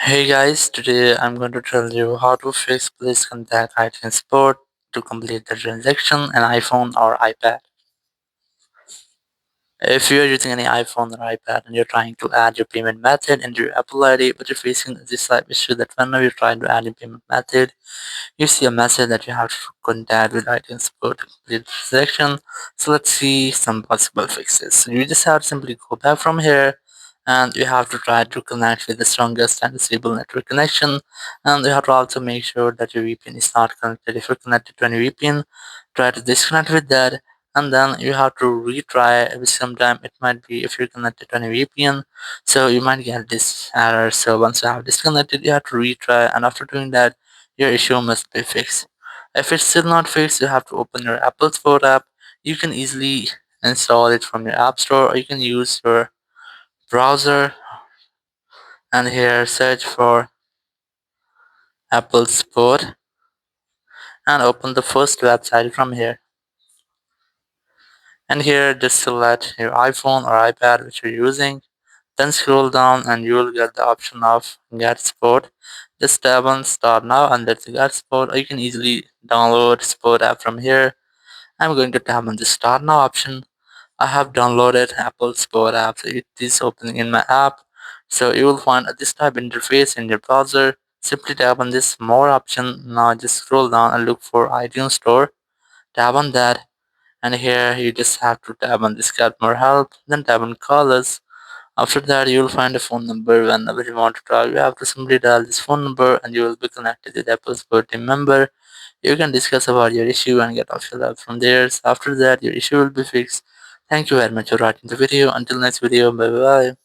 Hey guys, today I'm going to tell you how to fix please contact iTunes support to complete the transaction on iPhone or iPad. If you are using any iPhone or iPad and you're trying to add your payment method into your Apple ID, but you're facing this type issue that whenever you try to add your payment method, you see a message that you have to contact with iTunes support to complete the transaction. So let's see some possible fixes. So you just have to simply go back from here and you have to try to connect with the strongest and stable network connection, and you have to also make sure that your VPN is not connected. If you're connected to any VPN, try to disconnect with that, and then you have to retry every sometime. It might be if you're connected to any VPN, so you might get this error. So once you have disconnected, you have to retry, and after doing that, your issue must be fixed. If it's still not fixed, you have to open your Apple Store app. You can easily install it from your App Store, or you can use your browser and here search for Apple Store and open the first website from here. And here just select your iPhone or iPad which you're using. Then scroll down and you will get the option of Get Support. Just tap on Start Now and that's Get Support, or you can easily download Support app from here. I'm going to tap on the Start Now option. I have downloaded Apple Support app, so it is opening in my app. So you will find this type interface in your browser. Simply tap on this More option. Now just scroll down and look for iTunes Store. Tap on that, and here you just have to tap on this Get More Help. Then tap on Call Us. After that, you will find a phone number. Whenever you want to talk, you have to simply dial this phone number, and you will be connected with Apple Support team member. You can discuss about your issue and get official help from there. So after that, your issue will be fixed. Thank you very much for watching the video. Until next video, bye bye.